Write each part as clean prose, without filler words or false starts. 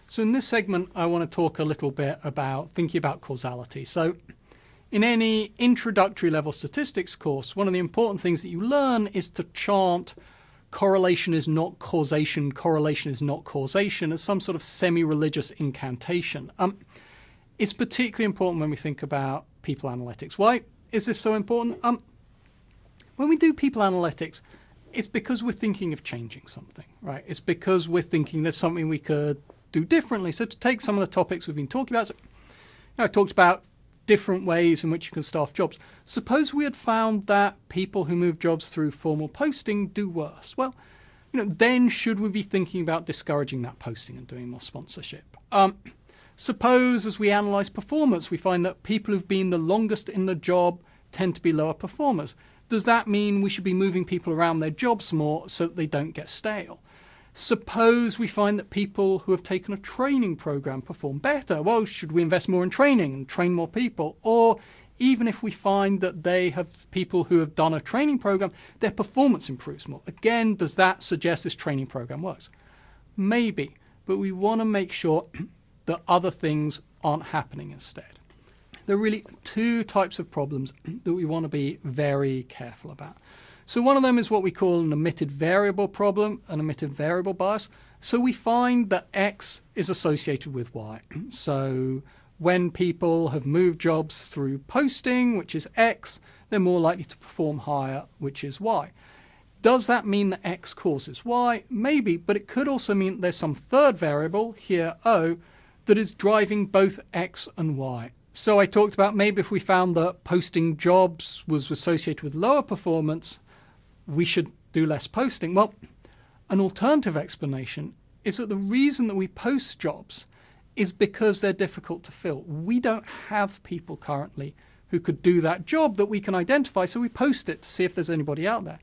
So in this segment, I want to talk a little bit about thinking about causality. So in any introductory level statistics course, one of the important things that you learn is to chant correlation is not causation, correlation is not causation as some sort of semi-religious incantation. It's particularly important when we think about people analytics. Why is this so important? When we do people analytics, it's because we're thinking of changing something, right? It's because we're thinking there's something we could do differently. So to take some of the topics we've been talking about, I talked about different ways in which you can staff jobs. Suppose we had found that people who move jobs through formal posting do worse. Well, then should we be thinking about discouraging that posting and doing more sponsorship? Suppose as we analyze performance, we find that people who've been the longest in the job tend to be lower performers. Does that mean we should be moving people around their jobs more so that they don't get stale? Suppose we find that people who have taken a training program perform better. Well, should we invest more in training and train more people? Or even if we find that they have people who have done a training program, their performance improves more. Again, does that suggest this training program works? Maybe, but we want to make sure that other things aren't happening instead. There are really two types of problems that we want to be very careful about. So one of them is what we call an omitted variable problem, an omitted variable bias. So we find that X is associated with Y. So when people have moved jobs through posting, which is X, they're more likely to perform higher, which is Y. Does that mean that X causes Y? Maybe, but it could also mean there's some third variable, here O, that is driving both X and Y. So I talked about maybe if we found that posting jobs was associated with lower performance, we should do less posting. Well, an alternative explanation is that the reason that we post jobs is because they're difficult to fill. We don't have people currently who could do that job that we can identify, so we post it to see if there's anybody out there.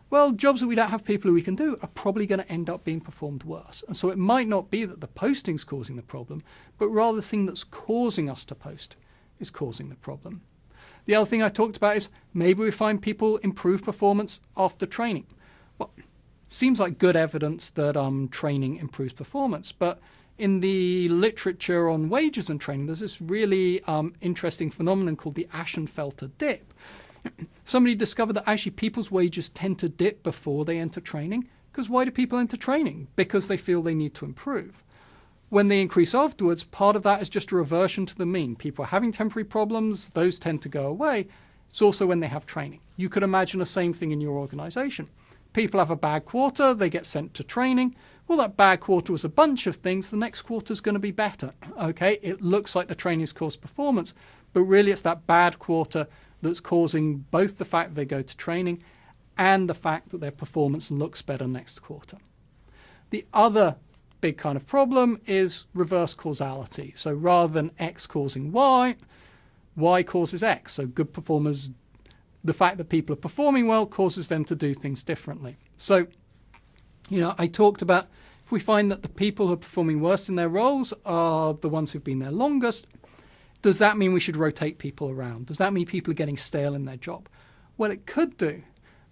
Well, jobs that we don't have people who we can do are probably going to end up being performed worse. And so it might not be that the posting's causing the problem, but rather the thing that's causing us to post is causing the problem. The other thing I talked about is maybe we find people improve performance after training. Well, it seems like good evidence that training improves performance, but in the literature on wages and training, there's this really interesting phenomenon called the Ashenfelter dip. Somebody discovered that actually people's wages tend to dip before they enter training. Because why do people enter training? Because they feel they need to improve. When they increase afterwards, part of that is just a reversion to the mean. People are having temporary problems, those tend to go away. It's also when they have training. You could imagine the same thing in your organization. People have a bad quarter, they get sent to training. Well, that bad quarter was a bunch of things. The next quarter is going to be better. Okay, it looks like the training's caused performance, but really it's that bad quarter that's causing both the fact that they go to training and the fact that their performance looks better next quarter. The other big kind of problem is reverse causality. So rather than X causing Y, Y causes X. So good performers, the fact that people are performing well causes them to do things differently. So, I talked about if we find that the people who are performing worse in their roles are the ones who've been there longest, does that mean we should rotate people around? Does that mean people are getting stale in their job? Well, it could do,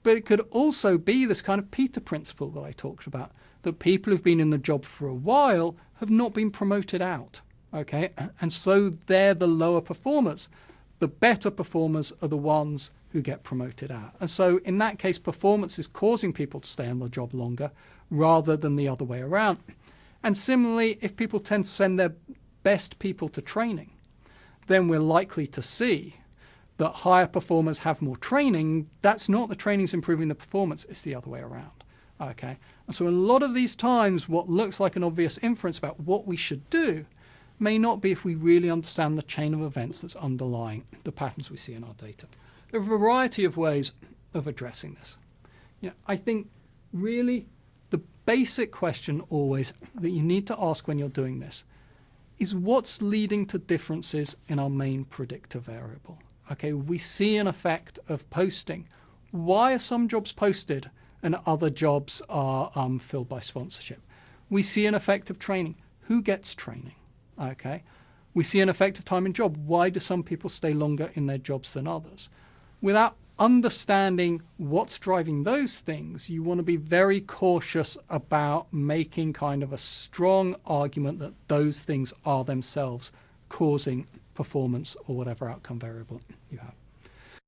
but it could also be this kind of Peter principle that I talked about, that people who've been in the job for a while have not been promoted out, okay? And so they're the lower performers. The better performers are the ones who get promoted out. And so in that case, performance is causing people to stay in the job longer rather than the other way around. And similarly, if people tend to send their best people to training, then we're likely to see that higher performers have more training. That's not the training's improving the performance, it's the other way around. Okay, and so a lot of these times what looks like an obvious inference about what we should do may not be if we really understand the chain of events that's underlying the patterns we see in our data. There are a variety of ways of addressing this. I think really the basic question always that you need to ask when you're doing this is what's leading to differences in our main predictor variable. Okay, we see an effect of posting. Why are some jobs posted and other jobs are filled by sponsorship? We see an effect of training. Who gets training? Okay. We see an effect of time in job. Why do some people stay longer in their jobs than others? Without understanding what's driving those things, you want to be very cautious about making kind of a strong argument that those things are themselves causing performance or whatever outcome variable you have.